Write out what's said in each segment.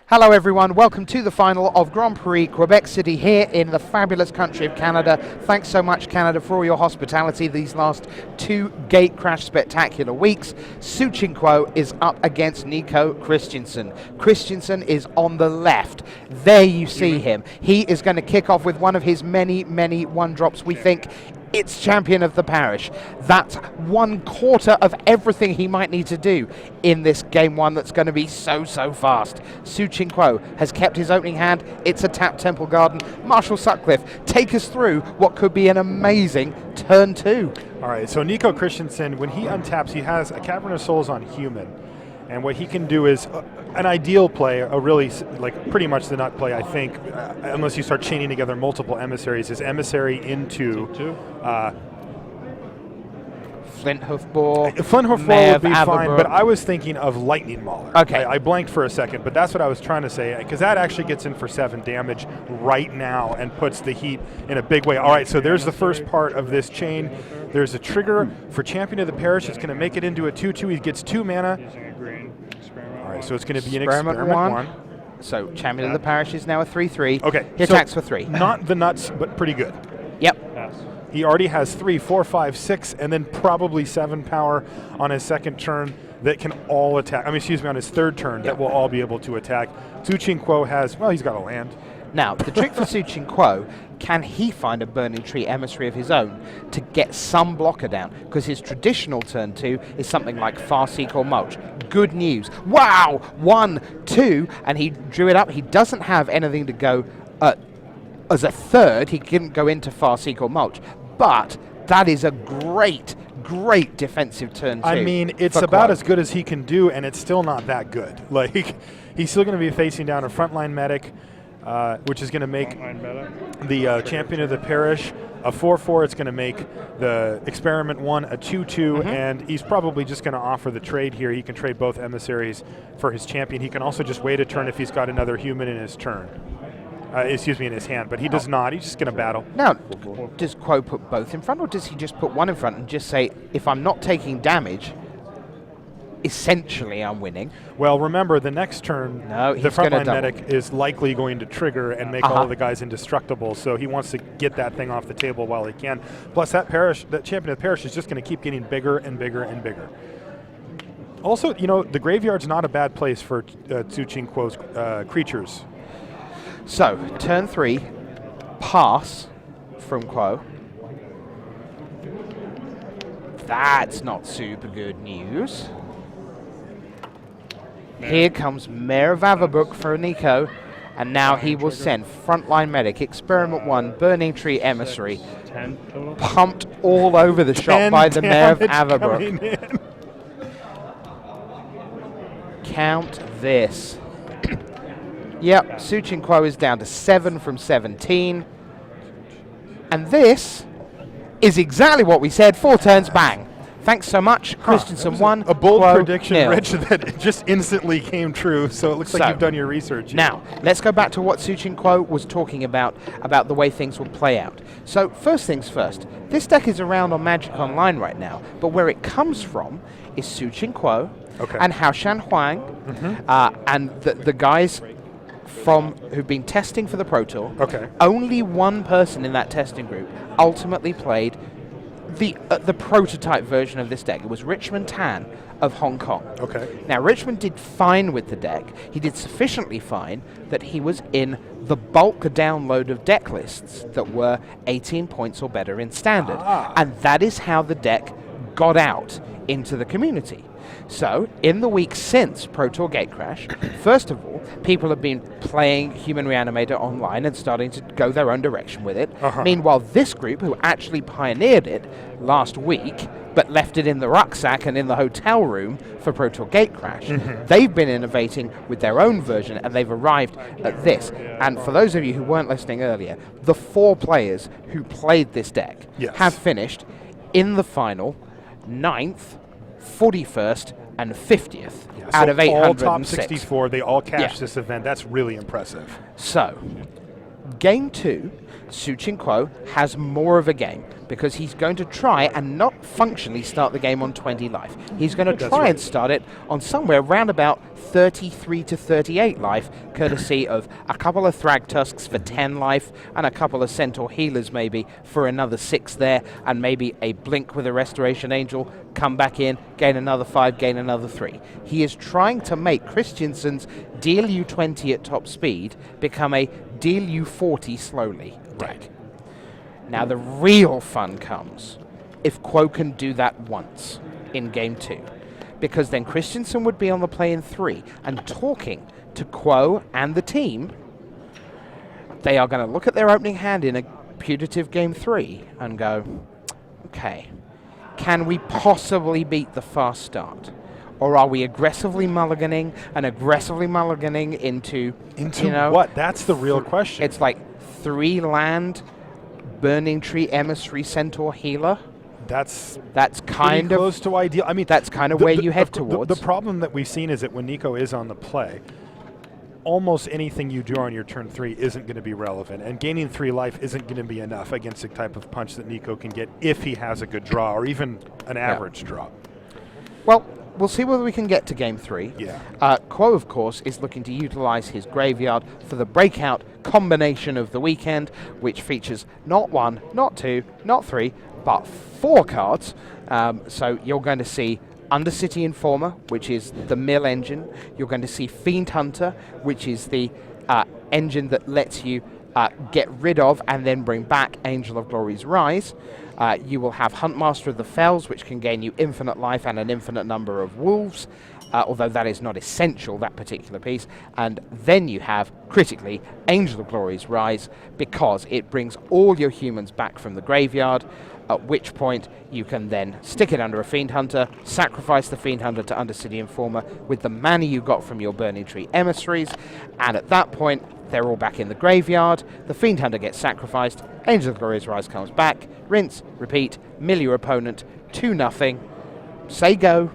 Hello everyone, welcome to the final of Grand Prix Quebec City here in the fabulous country of Canada. Thanks so much, Canada, for all your hospitality these last 2 gate crash spectacular weeks. Tzu-Ching Kuo is up against Nico Christiansen. Christiansen is on the left. There you see him. He is going to kick off with one of his many one-drops. We think it's champion of the parish. That's 1/4 of everything he might need to do in this game one that's going to be so fast. Tzu-Ching Kuo has kept his opening hand. It's a tap Temple Garden. Marshall Sutcliffe, take us through what could be an amazing turn 2. All right, so Nico Christiansen, when he untaps, he has a Cavern of Souls on human. And what he can do is an ideal play, a really, like pretty much the nut play, I think, unless you start chaining together multiple emissaries, is emissary into Flinthoof Boar. Flinthoof Boar would be fine, but I was thinking of Lightning Mauler. Okay. I blanked for a second, but that's what I was trying to say, because that actually gets in for 7 damage right now and puts the heat in a big way. All right, so there's the first part of this chain. There's a trigger for Champion of the Parish. It's going to make it into a 2/2. He gets 2 mana. All right, so it's going to be an experiment one. So Champion of the Parish is now a 3/3. Okay. He attacks for 3. Not the nuts, but pretty good. Yep. He already has 3, 4, 5, 6, and then probably 7 power on his second turn that can all attack. I mean, excuse me, on his third turn that will all be able to attack. Tzu-Ching Kuo has, well, he's got a land. Now, the trick for Tzu-Ching Kuo, can he find a Burning Tree emissary of his own to get some blocker down? Because his traditional turn 2 is something like Farseek or Mulch. Good news. Wow! 1, 2, and he drew it up. He doesn't have anything to go as a third. He couldn't go into Farseek or Mulch. But that is a great defensive turn 2. I mean, it's about as good as he can do, and it's still not that good. Like, he's still going to be facing down a frontline medic, which is going to make the Champion of the Parish a 4/4. It's going to make the Experiment 1 a 2/2, and he's probably just going to offer the trade here. He can trade both emissaries for his champion. He can also just wait a turn if he's got another human in his turn. Excuse me, in his hand, but he does not. He's just going to battle. Now, does Kuo put both in front, or does he just put one in front and just say, if I'm not taking damage, essentially I'm winning? Well, remember, the next turn, the frontline medic is likely going to trigger and make all of the guys indestructible, so he wants to get that thing off the table while he can. Plus, that Champion of the Parish is just going to keep getting bigger and bigger and bigger. Also, you know, the graveyard's not a bad place for Tzu-Ching Kuo's creatures. So, turn 3, pass from Kuo. That's not super good news. Here comes Mayor of Averbrook for Nico, and now he will send Frontline Medic, Experiment 1, Burning Tree Emissary, pumped all over the shop by the Mayor of Averbrook. Count this. Yep, Tzu-Ching Kuo is down to 7 from 17. And this is exactly what we said. 4 turns, bang. Thanks so much. Christiansen 1. A bold Kuo, prediction, 0. Rich, that just instantly came true. So it looks like you've done your research. Now, let's go back to what Tzu-Ching Kuo was talking about the way things will play out. So first things first, this deck is around on Magic Online right now, but where it comes from is Tzu-Ching Kuo and Hao Shan Huang and the guys who've been testing for the Pro Tour. Only one person in that testing group ultimately played the prototype version of this deck. It was Richmond Tan of Hong Kong. Now, Richmond did fine with the deck. He did sufficiently fine that he was in the bulk download of deck lists that were 18 points or better in Standard. And that is how the deck got out into the community. So, in the week since Pro Tour Gatecrash, first of all, people have been playing Human Reanimator online and starting to go their own direction with it. Meanwhile, this group, who actually pioneered it last week, but left it in the rucksack and in the hotel room for Pro Tour Gatecrash, they've been innovating with their own version, and they've arrived at this. And for those of you who weren't listening earlier, the 4 players who played this deck have finished in the final 9th, 41st, and 50th out of 806. All top 64, they all cashed this event. That's really impressive. So, game 2, Tzu-Ching Kuo has more of a game. because he's going to try and not functionally start the game on 20 life. He's going to try and start it on somewhere around about 33 to 38 life, courtesy of a couple of Thrag Tusks for 10 life and a couple of Centaur Healers maybe for another 6 there, and maybe a Blink with a Restoration Angel, come back in, gain another 5, gain another 3. He is trying to make Christiansen's deal you 20 at top speed become a deal you 40 slowly deck. Now the real fun comes if Kuo can do that once in game 2, because then Christiansen would be on the play in 3 and talking to Kuo and the team. They are going to look at their opening hand in a putative game 3 and go, okay, can we possibly beat the fast start? Or are we aggressively mulliganing into you know, what? That's the real question. It's like 3 land, Burning Tree, Emissary, Centaur, Healer. That's kind of close to ideal. I mean, that's kind of where you head towards. The problem that we've seen is that when Nico is on the play, almost anything you do on your turn 3 isn't going to be relevant, and gaining 3 life isn't going to be enough against the type of punch that Nico can get if he has a good draw or even an average draw. Well, we'll see whether we can get to game 3. Yeah. Kuo, of course, is looking to utilize his graveyard for the breakout combination of the weekend, which features not 1, not 2, not 3, but 4 cards. So you're going to see Undercity Informer, which is the mill engine. You're going to see Fiend Hunter, which is the engine that lets you get rid of and then bring back Angel of Glory's Rise. You will have Huntmaster of the Fells, which can gain you infinite life and an infinite number of wolves, although that is not essential, that particular piece. And then you have, critically, Angel of Glory's Rise, because it brings all your humans back from the graveyard, at which point you can then stick it under a Fiend Hunter, sacrifice the Fiend Hunter to Undercity Informer with the mana you got from your Burning Tree emissaries, and at that point they're all back in the graveyard, the Fiend Hunter gets sacrificed, Angel of Glorious Rise comes back, rinse, repeat, mill your opponent, 2-0, say go,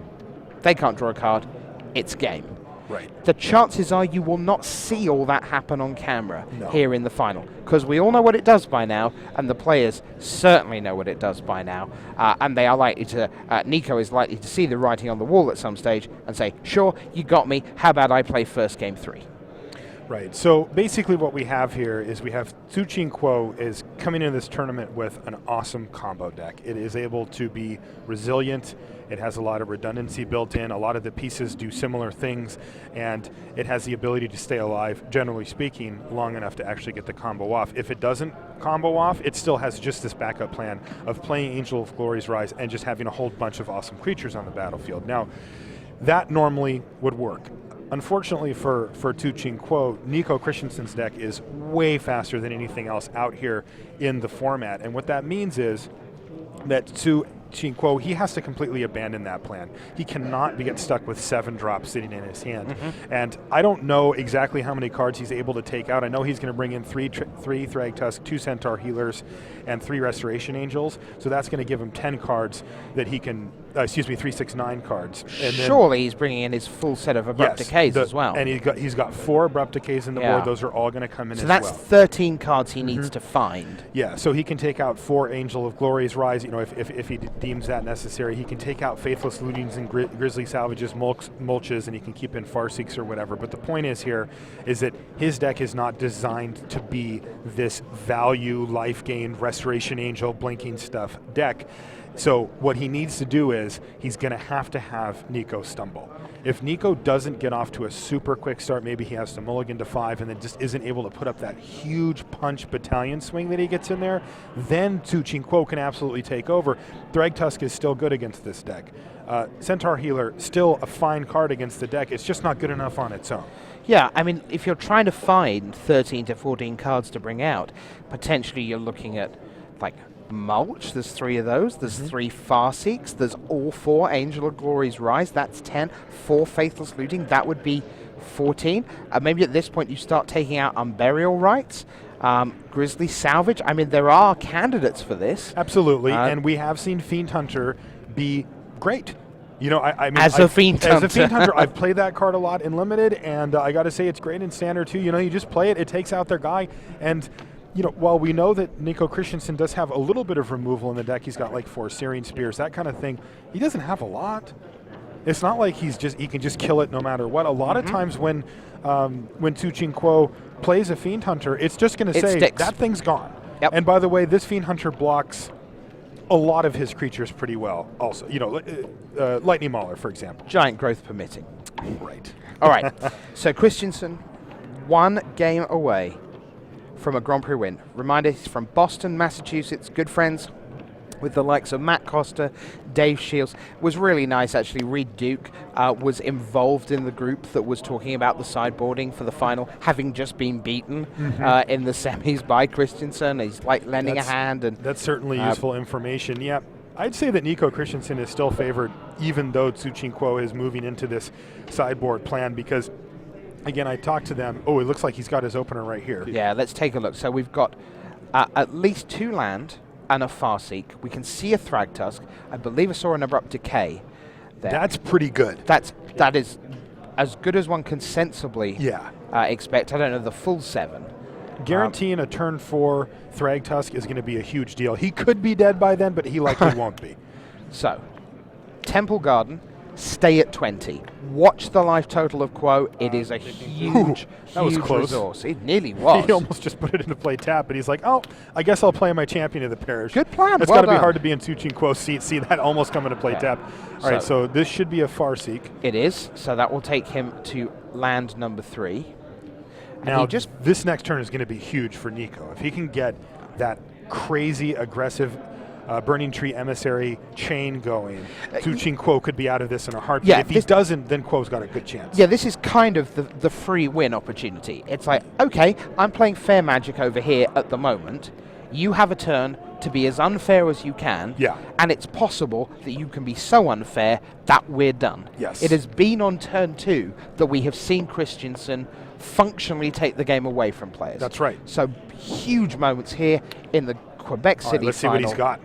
they can't draw a card, it's game. Right. The chances are you will not see all that happen on camera here in the final, because we all know what it does by now, and the players certainly know what it does by now, and they are likely to, Nico is likely to see the writing on the wall at some stage and say, sure, you got me, how about I play first game 3? Right. So basically what we have here is we have Tzu-Ching Kuo is coming into this tournament with an awesome combo deck. It is able to be resilient. It has a lot of redundancy built in. A lot of the pieces do similar things, and it has the ability to stay alive, generally speaking, long enough to actually get the combo off. If it doesn't combo off, it still has just this backup plan of playing Angel of Glory's Rise and just having a whole bunch of awesome creatures on the battlefield. Now, that normally would work. Unfortunately for Tzu-Ching Kuo, Nico Christiansen's deck is way faster than anything else out here in the format. And what that means is that Tzu-Ching Kuo, he has to completely abandon that plan. He cannot get stuck with 7 drops sitting in his hand. And I don't know exactly how many cards he's able to take out. I know he's going to bring in 3 Thrag Tusk, 2 Centaur Healers, and 3 Restoration Angels. So that's going to give him 10 cards that he can, 3, 6, 9 cards. And surely he's bringing in his full set of Abrupt Decays as well. And he's got 4 Abrupt Decays in the board. Those are all going to come in as well. So that's 13 cards he needs to find. Yeah, so he can take out 4 Angel of Glory's Rise, you know, if he deems that necessary. He can take out Faithless Lootings and Grizzly Salvages, Mulches, and he can keep in Farseeks or whatever. But the point is here is that his deck is not designed to be this value, life gain, Restoration Angel, blinking stuff deck. So what he needs to do is he's going to have Nico stumble. If Nico doesn't get off to a super quick start, maybe he has to mulligan to 5 and then just isn't able to put up that huge punch battalion swing that he gets in there, then Tzu-Ching Kuo can absolutely take over. Thrag Tusk is still good against this deck. Centaur Healer, still a fine card against the deck. It's just not good enough on its own. Yeah, I mean, if you're trying to find 13 to 14 cards to bring out, potentially you're looking at, like, Mulch, there's 3 of those. There's 3 Farseeks. There's all 4 Angel of Glory's Rise. That's 10. 4 Faithless Looting. That would be 14. Maybe at this point you start taking out Unburial Rites. Grizzly Salvage. I mean, there are candidates for this. Absolutely, and we have seen Fiend Hunter be great. You know, I mean, as a Fiend Hunter, I've played that card a lot in Limited, and I got to say it's great in Standard too. You know, you just play it, it takes out their guy, and while we know that Nico Christiansen does have a little bit of removal in the deck, he's got like 4 Searing Spears, that kind of thing. He doesn't have a lot. It's not like he can just kill it no matter what. A lot of times when Tzu-Ching Kuo plays a Fiend Hunter, it's just going to say sticks. that thing's gone. Yep. And by the way, this Fiend Hunter blocks a lot of his creatures pretty well. Also, Lightning Mauler, for example. Giant growth permitting. Right. All right. So Christiansen, 1 game away from a Grand Prix win. Reminder, he's from Boston, Massachusetts. Good friends with the likes of Matt Costa, Dave Shields. It was really nice, actually. Reed Duke was involved in the group that was talking about the sideboarding for the final, having just been beaten in the semis by Christiansen. He's like lending a hand. And that's certainly useful information. Yeah, I'd say that Nico Christiansen is still favored, even though Tzu-Ching Kuo is moving into this sideboard plan, because again, I talked to them. Oh, it looks like he's got his opener right here. Yeah, let's take a look. So we've got at least 2 land and a Farseek. We can see a Thragtusk. I believe I saw an Abrupt Decay there. That's pretty good. That is as good as one can sensibly expect. I don't know the full 7. Guaranteeing a turn 4 Thragtusk is going to be a huge deal. He could be dead by then, but he likely won't be. So, Temple Garden, stay at 20. Watch the life total of Kuo. It is a huge, that was huge close. resource. It nearly was. He almost just put it into play tap, but he's like, oh, I guess I'll play my champion of the parish. Good plan. It's well got to be done. hard to be in Tzu-Ching Kuo's seat. See that almost come into play tap. All right, so this should be a Farseek. It is. So that will take him to land number 3. Now, this next turn is going to be huge for Nico. If he can get that crazy, aggressive Burning Tree Emissary chain going, Tzu-Ching Kuo could be out of this in a heartbeat. Yeah, if he doesn't, then Kuo's got a good chance. Yeah, this is kind of the free win opportunity. It's like, okay, I'm playing fair magic over here at the moment. You have a turn to be as unfair as you can. Yeah. And it's possible that you can be so unfair that we're done. Yes. It has been on turn 2 that we have seen Christiansen functionally take the game away from players. That's right. So huge moments here in the Quebec City let's final. see what he's got.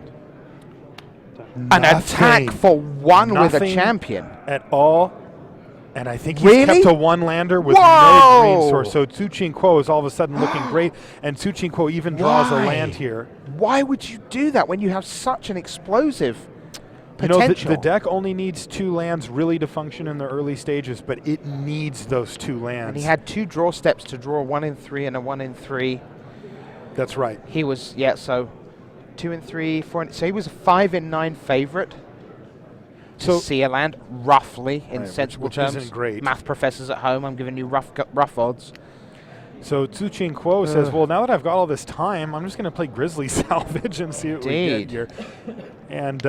An attack for 1 with a champion. At all. And I think he's Really? kept a 1-lander with Whoa! no green source. So Tzu-Ching Kuo is all of a sudden looking great. And Tzu-Ching Kuo even draws a land here. Why would you do that when you have such an explosive You know, potential? the deck only needs 2 lands really to function in the early stages, but it needs those 2 lands. And he had 2 draw steps to draw 1 in 3 and a 1 in 3. That's right. He was, so 2 in 3, 4 in, so he was a 5 in 9 favorite to see a land, roughly, in sensible which terms. isn't great. Math professors at home, I'm giving you rough odds. So Tzu-Ching Kuo says, well, now that I've got all this time, I'm just going to play Grizzly Salvage and see what we get here. And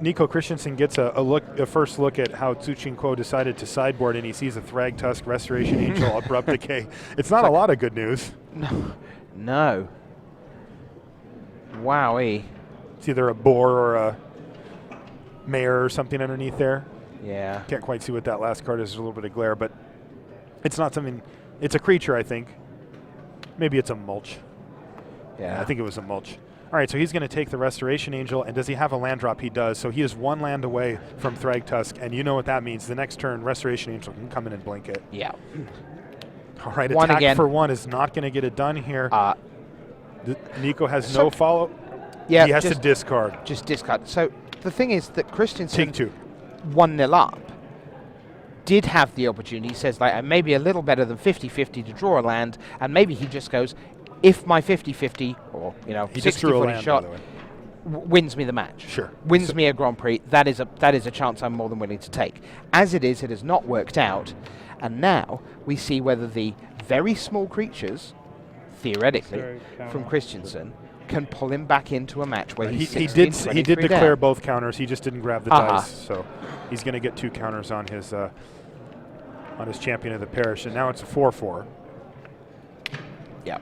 Nico Christiansen gets a first look at how Tzu-Ching Kuo decided to sideboard, and he sees a Thragtusk, Restoration Angel, Abrupt Decay. It's not a lot of good news. No. Wowee. It's either a boar or a mare or something underneath there. Yeah. Can't quite see what that last card is. There's a little bit of glare, but it's not something. It's a creature, I think. Maybe it's a mulch. Yeah. I think it was a mulch. All right, so he's going to take the Restoration Angel, and does he have a land drop? He does. So he is 1 land away from Thragtusk, and you know what that means. The next turn, Restoration Angel can come in and blink it. Yeah. All right, 1 attack again. for 1 is not going to get it done here. Nico has so no follow. Yeah, he has to discard. Just discard. So the thing is that Christiansen, Take 2. 1-0 up, did have the opportunity. He says, like, maybe a little better than 50-50 to draw a land, and maybe he just goes, if my 50-50 or he 60-40 shot wins me the match, wins me a Grand Prix, that is a chance I'm more than willing to take. As it is, it has not worked out, and now we see whether the very small creatures, theoretically, from Christiansen, can pull him back into a match where he's he did declare down. both counters. He just didn't grab the dice, so he's going to get 2 counters on his champion of the parish, and now it's a 4/4. Yeah,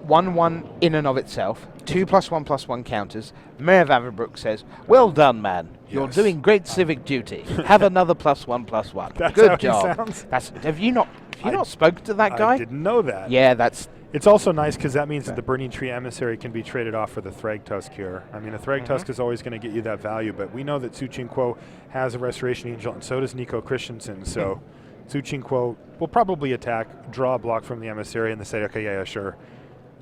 1/1 in and of itself. 2+1/+1 counters. Mayor of Averbrook says, "Well done, man. You're doing great civic duty. Have another +1/+1. That's Good how job." he sounds? Have you not spoken to that guy? I didn't know that. Yeah, that's. It's also nice because that means that the Burning Tree Emissary can be traded off for the Thragtusk here. I mean, a Thragtusk is always going to get you that value, but we know that Tzu-Ching Kuo has a Restoration Angel, and so does Nico Christiansen. So Tzu-Ching Kuo will probably attack, draw a block from the Emissary, and they say, okay, yeah, sure.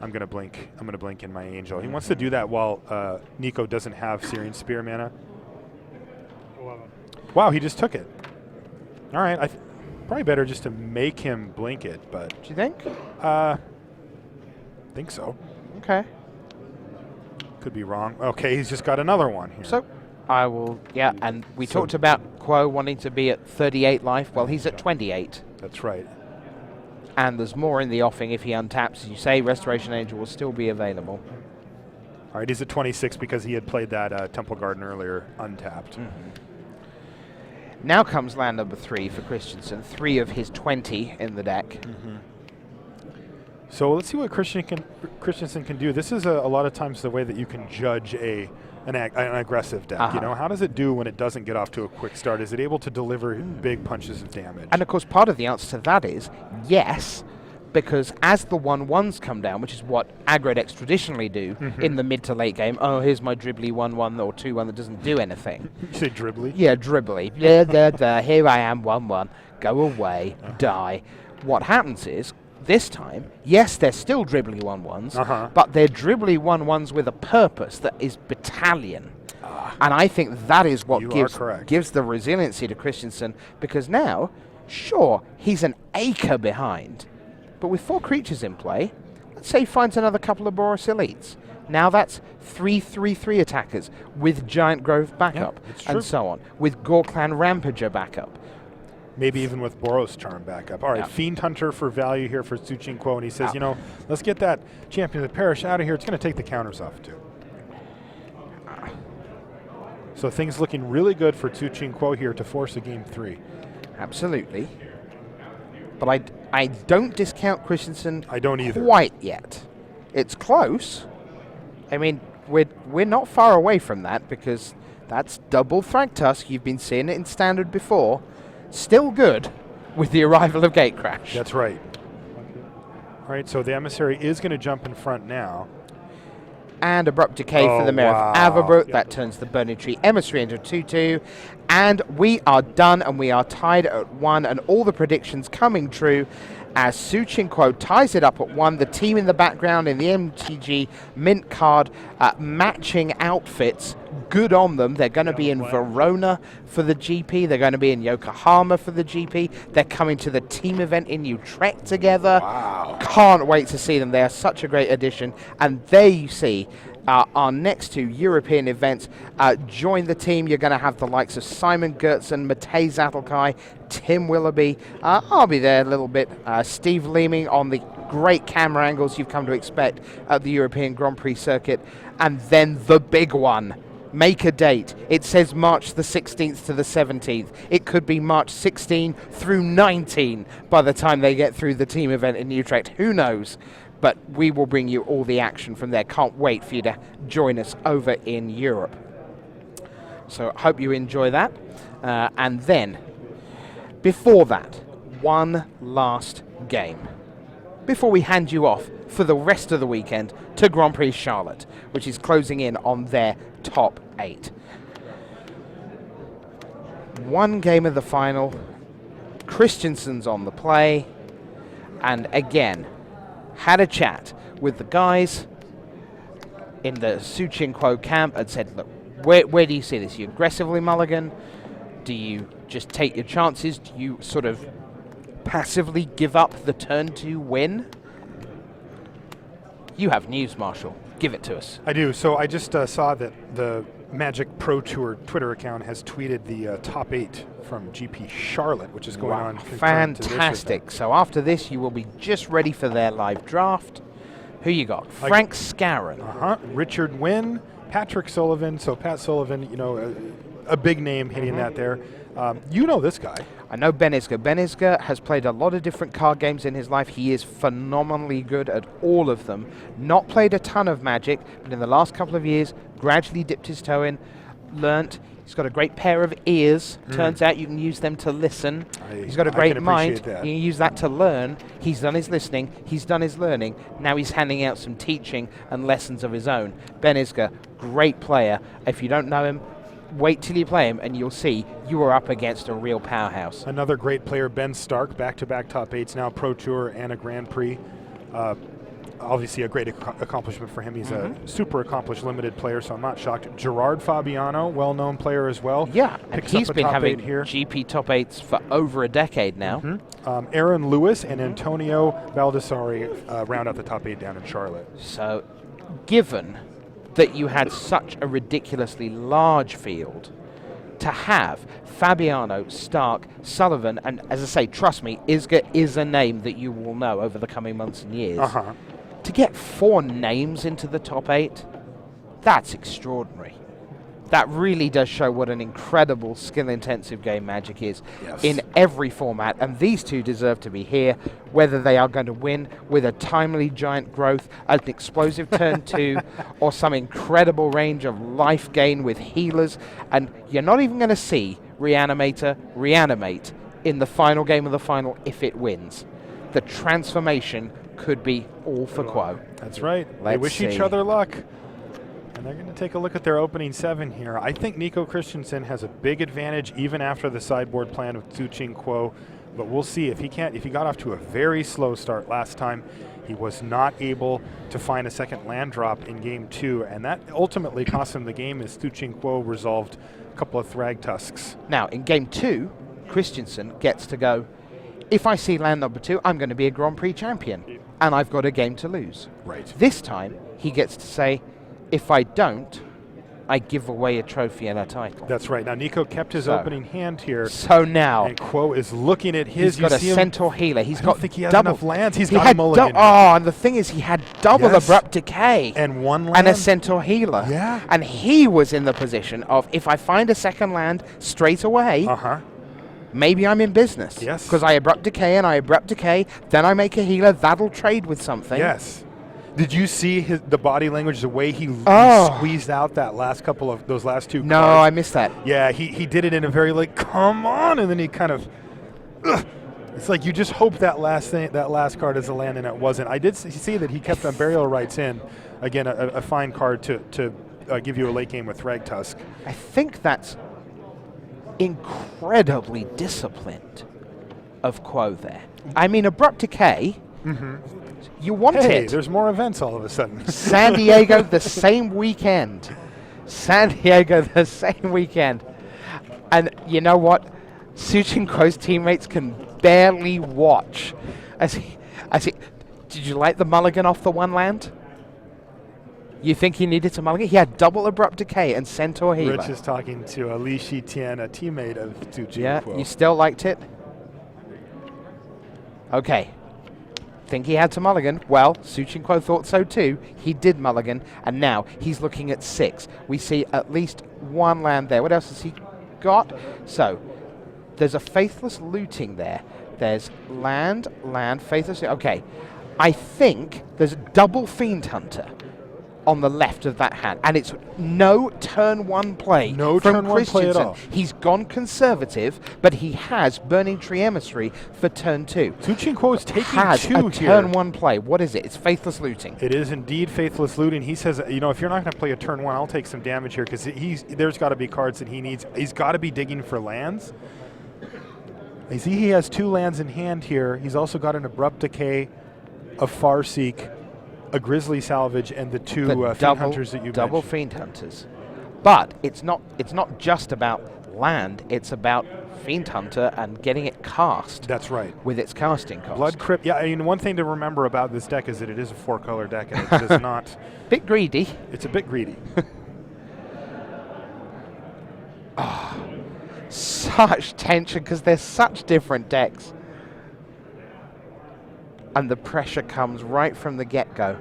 I'm gonna blink. I'm gonna blink in my Angel. He wants to do that while Nico doesn't have Searing Spear mana. 11. Wow, he just took it. All right, probably better just to make him blink it, but Do you think? think so. Okay. Could be wrong. Okay, he's just got another one here. So I will, yeah, and we So- talked about Kuo wanting to be at 38 life. Well, he's at 28. That's right. And there's more in the offing if he untaps. As you say, Restoration Angel will still be available. All right, he's at 26 because he had played that Temple Garden earlier, untapped. Now comes land number 3 for Christiansen. 3 of his 20 in the deck. So let's see what Christiansen can do. This is a lot of times the way that you can judge an aggressive deck. You know, how does it do when it doesn't get off to a quick start? Is it able to deliver big punches of damage? And of course, part of the answer to that is yes, because as the 1/1s come down, which is what aggro decks traditionally do in the mid to late game. Oh, here's my dribbly 1/1 or 2/1 that doesn't do anything. You say dribbly? Yeah, dribbly. Blah, blah, blah. Here I am, 1/1. Go away, die. What happens is, this time, yes, they're still dribbly 1/1s, but they're dribbly 1/1s with a purpose that is battalion. And I think that is what gives the resiliency to Christiansen, because now, sure, he's an acre behind, but with 4 creatures in play, let's say he finds another couple of Boros Elites. Now that's 3/3/3 attackers with Giant Grove backup, and so on, with Gorklan Rampager backup. Maybe even with Boros Charm backup. All right, Fiend Hunter for value here for Tzu-Ching Kuo, and he says, you know, let's get that Champion of the Parish out of here. It's going to take the counters off, too. So things looking really good for Tzu-Ching Kuo here to force a game 3. Absolutely. But I don't discount Christiansen. I don't either. Quite yet. It's close. I mean, we're not far away from that, because that's double Thragtusk. You've been seeing it in Standard before. Still good with the arrival of Gatecrash. That's right. All right, so the Emissary is going to jump in front now. And Abrupt Decay for the Mayor of Averbrook. That turns the Burning Tree Emissary into 2/2. And we are done, and we are tied at 1, and all the predictions coming true as Tzu-Ching Kuo ties it up at 1. The team in the background in the MTG mint card matching outfits. Good on them. They're going to be in Verona for the GP. They're going to be in Yokohama for the GP. They're coming to the team event in Utrecht together. Wow. Can't wait to see them. They are such a great addition. And there you see our next 2 European events. Join the team. You're going to have the likes of Simon Gertzen, Matej Zatlkai, Tim Willoughby. I'll be there a little bit. Steve Leeming on the great camera angles you've come to expect at the European Grand Prix circuit. And then the big one. Make a date. It says March the 16th to the 17th. It could be March 16 through 19 by the time they get through the team event in Utrecht. Who knows? But we will bring you all the action from there. Can't wait for you to join us over in Europe. So I hope you enjoy that. And then, before that, one last game. Before we hand you off for the rest of the weekend to Grand Prix Charlotte, which is closing in on their top 8. One game of the final. Christiansen's on the play. And again, had a chat with the guys in the Tzu-Ching Kuo camp and said, look, where do you see this? You aggressively mulligan? Do you just take your chances? Do you sort of passively give up the turn 2 win? You have news, Marshall. Give it to us. I do. So I just saw that the Magic Pro Tour Twitter account has tweeted the top 8 from GP Charlotte, which is going on. Fantastic. So after this, you will be just ready for their live draft. Who you got? Frank Scarron. Richard Wynn, Patrick Sullivan. So Pat Sullivan, you know, a big name hitting that there. You know this guy. I know Ben Isger. Ben Isger has played a lot of different card games in his life. He is phenomenally good at all of them. Not played a ton of Magic, but in the last couple of years, gradually dipped his toe in, learnt. He's got a great pair of ears. Turns out you can use them to listen. He's got a great mind. You can use that to learn. He's done his listening. He's done his learning. Now he's handing out some teaching and lessons of his own. Ben Isger, great player. If you don't know him, wait till you play him and you'll see you are up against a real powerhouse. Another great player, Ben Stark, back-to-back top 8s now, Pro Tour and a Grand Prix. Obviously a great accomplishment for him. He's a super accomplished limited player, so I'm not shocked. Gerard Fabiano, well-known player as well. Yeah, and Picks he's up a been top having 8 here. GP top 8s for over a decade now. Aaron Lewis and Antonio Baldessari round out the top 8 down in Charlotte. So, given that you had such a ridiculously large field, to have Fabiano, Stark, Sullivan, and as I say, trust me, Isga is a name that you will know over the coming months and years. To get 4 names into the top 8, that's extraordinary. That really does show what an incredible skill-intensive game Magic is in every format, and these two deserve to be here, whether they are going to win with a timely giant growth, an explosive turn 2, or some incredible range of life gain with healers, and you're not even going to see Reanimator reanimate in the final game of the final if it wins. The transformation could be all for Kuo. That's right. They Let's wish each see. other luck. And they're going to take a look at their opening 7 here. I think Nico Christiansen has a big advantage even after the sideboard plan of Tzu-Ching Kuo, but we'll see. If he got off to a very slow start last time, he was not able to find a second land drop in game 2, and that ultimately cost him the game as Tzu-Ching Kuo resolved a couple of Thrag Tusks. Now, in game 2, Christiansen gets to go, if I see land number 2, I'm going to be a Grand Prix champion, and I've got a game to lose. Right. This time, he gets to say, if I don't, I give away a trophy and a title. That's right. Now, Nico kept his opening hand here. So now, and Kuo is looking at his. he's got a Centaur healer. He's I got don't think he has double enough lands. He's he got a had mulligan. and the thing is, he had double Abrupt Decay and 1 land. and a Centaur healer. Yeah. And he was in the position of, if I find a second land straight away, maybe I'm in business. Yes. Because I Abrupt Decay and I Abrupt Decay, then I make a healer, that'll trade with something. Yes. Did you see the body language, the way he squeezed out that last couple of those last 2 No, cards? I missed that. Yeah, he did it in a very like, come on, and then he kind of. It's like you just hope that last card is a land, and it wasn't. I did see that he kept on Burial Rites in. Again, a fine card to give you a late game with Thrag Tusk. I think that's incredibly disciplined of Kuo there. I mean, Abrupt Decay, you want Hey, it. there's more events all of a sudden. San Diego the same weekend. San Diego the same weekend. And you know what? Tzu-Ching Kuo's teammates can barely watch. As he, did you like the mulligan off the 1 land? You think he needed to mulligan? He had double Abrupt Decay and Centaur healer. Rich is talking to Li Shitian, a teammate of Tzu-Ching Kuo. You still liked it? Okay. Think he had to mulligan? Well, Tzu-Ching Kuo thought so too. He did mulligan, and now he's looking at 6. We see at least 1 land there. What else has he got? So, there's a Faithless Looting there. There's land, Faithless. Okay. I think there's a double Fiend Hunter on the left of that hand, and it's no turn 1 play. No from turn 1 play at all. He's gone conservative, but he has Burning Tree Emissary for turn 2. Tzu-Ching Kuo is taking has 2 a here. turn 1 play. What is it? It's Faithless Looting. It is indeed Faithless Looting. He says, if you're not going to play a turn 1, I'll take some damage here because there's got to be cards that he needs. He's got to be digging for lands. I see he has 2 lands in hand here. He's also got an Abrupt Decay, a Farseek, a Grizzly Salvage, and the 2 Fiend Hunters that you double mentioned. Fiend Hunters. But it's not just about land. It's about Fiend Hunter and getting it cast. That's right. With its casting cost. Blood Crypt. Yeah, I mean, one thing to remember about this deck is that it is a 4-color deck, and it does not. Bit greedy. It's a bit greedy. Such tension because they're such different decks. And the pressure comes right from the get-go.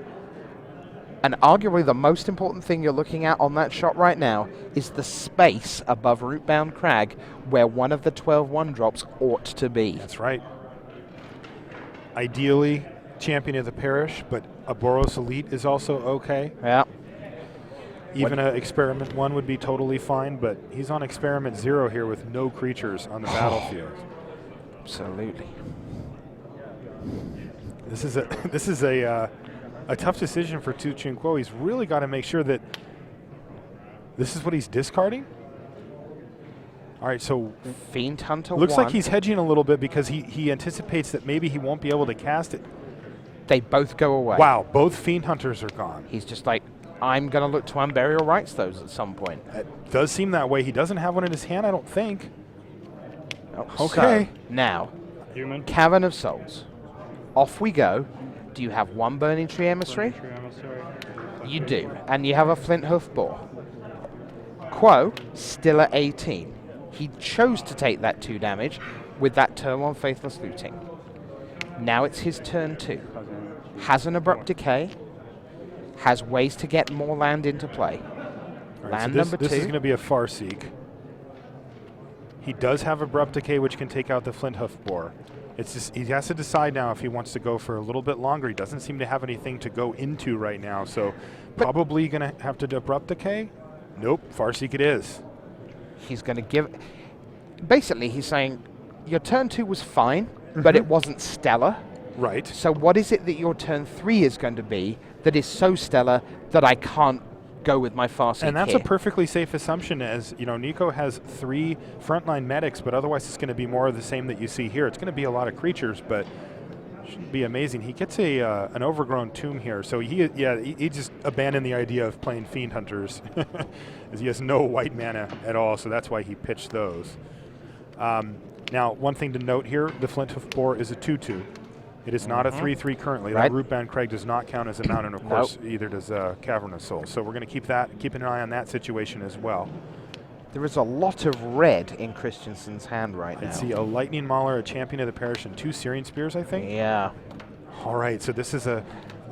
And arguably the most important thing you're looking at on that shot right now is the space above Rootbound Crag where one of the 12 1-drops ought to be. That's right. Ideally, Champion of the Parish, but a Boros Elite is also okay. Yeah. Even an Experiment 1 would be totally fine, but he's on Experiment 0 here with no creatures on the battlefield. Absolutely. This is a tough decision for Tzu-Ching Kuo. He's really got to make sure that this is what he's discarding. All right, so Fiend Hunter looks 1. like he's hedging a little bit because he anticipates that maybe he won't be able to cast it. They both go away. Wow, both Fiend Hunters are gone. He's just like, I'm going to look to Unburial Rights those at some point. It does seem that way. He doesn't have one in his hand, I don't think. Oh, Okay. So, now, Human. Cavern of Souls. Off we go. Do you have one Burning Tree Emissary? Tree emissary. You do. And you have a Flint Hoof Boar. Quo, still at 18. He chose to take that 2 damage with that turn 1 Faithless Looting. Now it's his turn 2. Has an Abrupt Decay. Has ways to get more land into play. All right, Land so number this 2. is going to be a Farseek. He does have Abrupt Decay, which can take out the Flint Hoof Boar. It's just he has to decide now if he wants to go for a little bit longer. He doesn't seem to have anything to go into right now, so probably going to have to Abrupt Decay. Nope, Farseek it is. He's going to give... Basically, he's saying, your turn 2 was fine, but it wasn't stellar. Right. So what is it that your turn 3 is going to be that is so stellar that I can't go with my Farseek And that's here? a perfectly safe assumption, as you know, Nico has 3 frontline medics, but otherwise it's going to be more of the same that you see here. It's going to be a lot of creatures, but shouldn't be amazing. He gets a an overgrown tomb here, so he just abandoned the idea of playing Fiend Hunters, as he has no white mana at all, so that's why he pitched those. Now, one thing to note here, the Flint Hoof Boar is a 2/2. It is not a 3/3 currently. Right. That Rootbound Crag does not count as a mount, and of course, either does Cavern of Souls. So we're going to keep an eye on that situation as well. There is a lot of red in Christiansen's hand right now. I see a Lightning Mauler, a Champion of the Parish, and 2 Searing Spears, I think. Yeah. All right, so this is a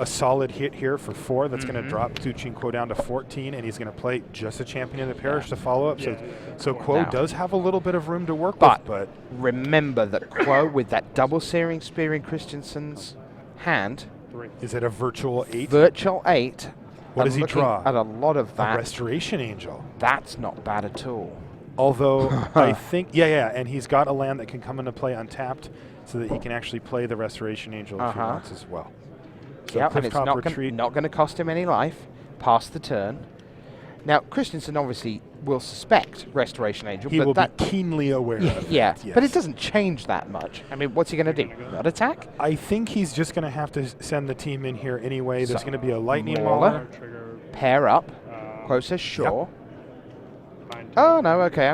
solid hit here for 4. That's going to drop Tzu-Ching Kuo down to 14, and he's going to play just a Champion of the Parish to follow up. So Kuo Now. does have a little bit of room to work with, but remember that Quo, with that double Searing Spear in Christiansen's hand, is it a virtual 8? virtual 8. What does he looking draw? At a lot of A that. Restoration Angel. That's not bad at all. Although I think, and he's got a land that can come into play untapped, so that he can actually play the Restoration Angel if he wants as well. So Yeah, and it's Clifftop not Retreat. going to cost him any life past the turn. Now, Christiansen obviously will suspect Restoration Angel, He but will that be keenly aware of it. yeah, yes. but it doesn't change that much. I mean, what's he going to do? Not attack? I think he's just going to have to send the team in here anyway. There's So, going to be a Lightning Mauler. Mauler. Trigger. Pair up. Quo says sure. Fine. Oh no, okay.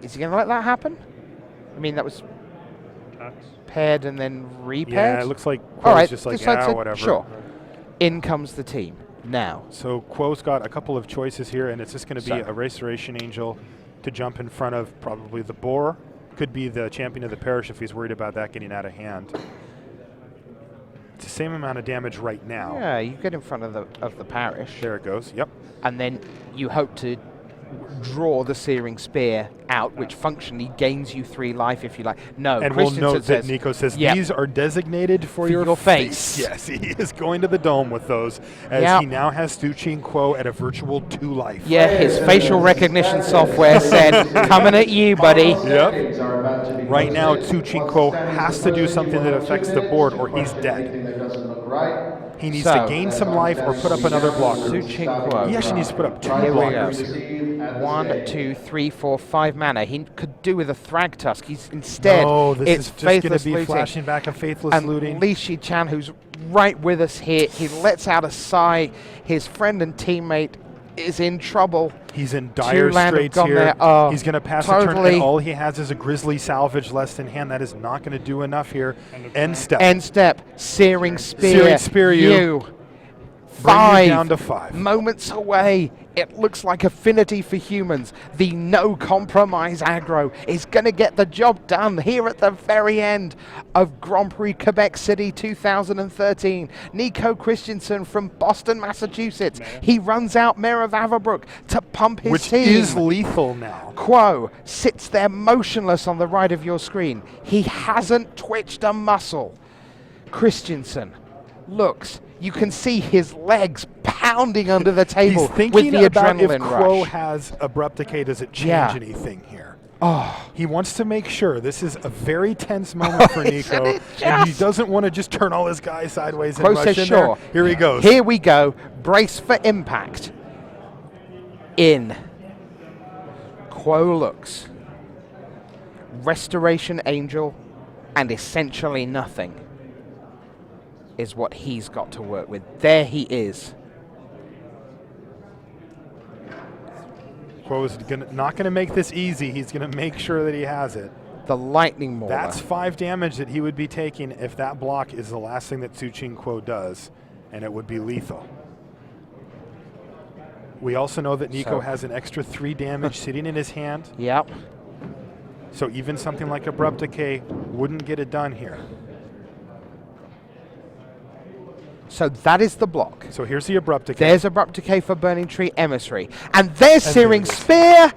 Is he going to let that happen? I mean, that was Tax. paired and then repaired. Yeah, it looks like All Quo's right, just like, decides to- whatever. Sure. In comes the team. Now, So Quo's got a couple of choices here, and it's just going to be So. a Restoration Angel to jump in front of probably the Boar. Could be the Champion of the Parish if he's worried about that getting out of hand. It's the same amount of damage right now. yeah, you get in front of the parish, There it goes. Yep. and then you hope to draw the Searing Spear out, which functionally gains you 3 life if you like. No, And we'll Christensen note that says, Nico says yep. these are designated for your face. Yes, he is going to the dome with those, as Yep. he now has Tzu-Ching Kuo at a virtual 2 life. yeah, his facial recognition software said, coming at you, buddy. Yep. Right now, Tzu-Ching Kuo has to do something that affects the board, or he's dead. He needs to gain some life or put up another blocker. Tzu-Ching Kuo. He actually needs to put up 2 Here we go. blockers here. 1, 2, 3, 4, 5 mana. He could do with a Thrag Tusk. He's instead, No, this it's is just going Faithless to be Looting. flashing back a Faithless And Looting. Li Shi-chan, who's right with us here, he lets out a sigh. His friend and teammate is in trouble. He's in dire land have straits gone here. there. Oh, He's going to pass the turn, totally. and all he has is a Grizzly Salvage less in hand. That is not going to do enough here. End step. End step, Searing Spear. Searing Spear you. Bring you 5 down to 5. moments away. It looks like Affinity for Humans. The no compromise aggro is going to get the job done here at the very end of Grand Prix Quebec City 2013. Nico Christiansen from Boston, Massachusetts. He runs out Mayor of Averbrook to pump his Which team. is lethal now. Quo sits there motionless on the right of your screen. He hasn't twitched a muscle. Christiansen looks. You can see his legs pounding under the table He's thinking with the about if adrenaline Kuo rush. has Abrupt Decay, does it change Yeah. anything here? Oh, He wants to make sure. This is a very tense moment for Nico, and he doesn't want to just turn all his guys sideways and Quo rush says in sure. there. Here he goes. Here we go. Brace for impact. In. Quo looks. Restoration Angel and essentially nothing. is what he's got to work with. There he is. Kuo's not going to make this easy. He's going to make sure that he has it. The lightning mauler. That's 5 damage that he would be taking if that block is the last thing that Tzu-Ching Kuo does, and it would be lethal. We also know that Nico has an extra 3 damage sitting in his hand. Yep. So even something like Abrupt Decay wouldn't get it done here. So that is the block. So here's the Abrupt Decay. There's Abrupt Decay for Burning Tree Emissary. And there's Searing Spear.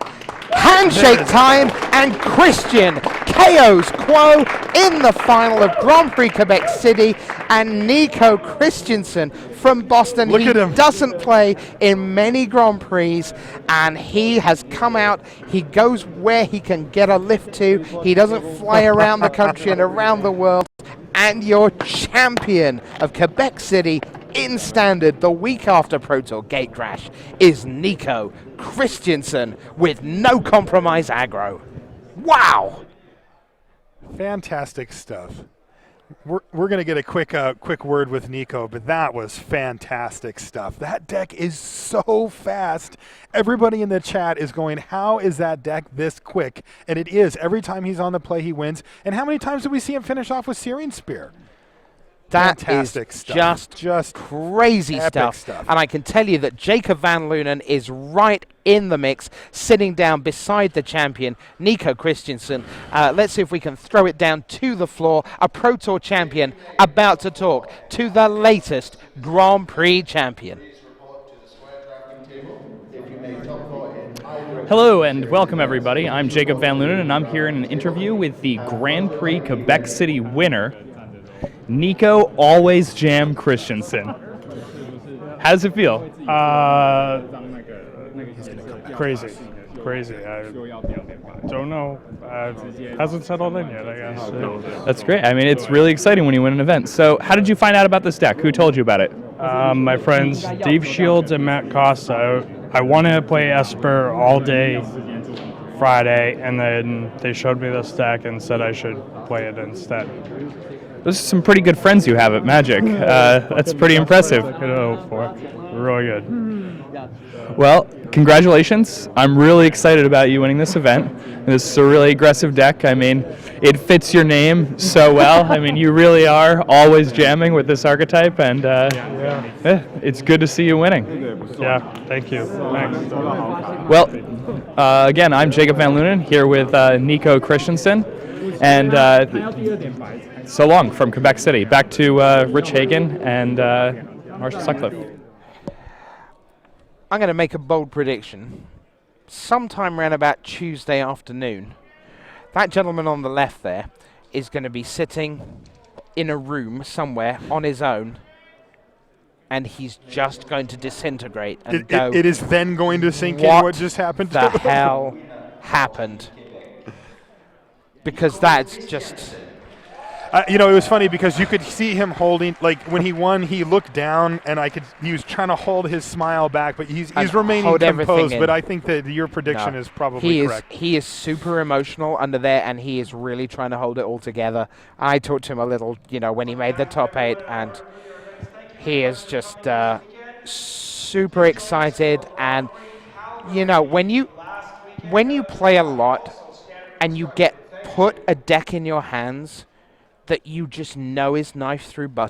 Handshake time. And Christian KOs Kuo in the final of Grand Prix Quebec City. And Nico Christiansen from Boston. Look at him. He doesn't play in many Grand Prix. And he has come out. He goes where he can get a lift to. He doesn't fly around the country and around the world. And your champion of Quebec City in Standard the week after Pro Tour Gate Crash is Nico Christiansen with no compromise aggro. Wow! Fantastic stuff. We're going to get a quick word with Nico, but that was fantastic stuff. That deck is so fast. Everybody in the chat is going, how is that deck this quick? And it is. Every time he's on the play, he wins. And how many times do we see him finish off with Searing Spear? That Fantastic is stuff. just crazy stuff. And I can tell you that Jacob Van Lunen is right in the mix, sitting down beside the champion, Nico Christiansen. Let's see if we can throw it down to the floor. A Pro Tour champion about to talk to the latest Grand Prix champion. Hello and welcome everybody. I'm Jacob Van Lunen and I'm here in an interview with the Grand Prix Quebec City winner, Nico Always Jam Christiansen. How does it feel? Crazy. I don't know. Hasn't settled in yet, I guess. That's great. I mean, it's really exciting when you win an event. So how did you find out about this deck? Who told you about it? My friends Dave Shields and Matt Costa. I wanted to play Esper all day Friday, and then they showed me this deck and said I should play it instead. Those are some pretty good friends you have at Magic. That's pretty impressive. Really good. Well, congratulations. I'm really excited about you winning this event. This is a really aggressive deck. I mean, it fits your name so well. I mean, you really are always jamming with this archetype, and it's good to see you winning. Yeah, thank you. Thanks. Well, again, I'm Jacob Van Lunen here with Nico Christiansen, and so long from Quebec City. Back to Rich Hagen and Marshall Sutcliffe. I'm going to make a bold prediction. Sometime around about Tuesday afternoon, that gentleman on the left there is going to be sitting in a room somewhere on his own, and he's just going to disintegrate and go, it is then going to sink in what just happened. What the hell happened? Because that's just... it was funny because you could see him holding, like when he won, he looked down, and he was trying to hold his smile back, but he's remaining composed. But I think that your prediction is probably correct. He is super emotional under there, and he is really trying to hold it all together. I talked to him a little, when he made the top 8, and he is just super excited. And when you play a lot, and you get put a deck in your hands that you just know is knife through butter,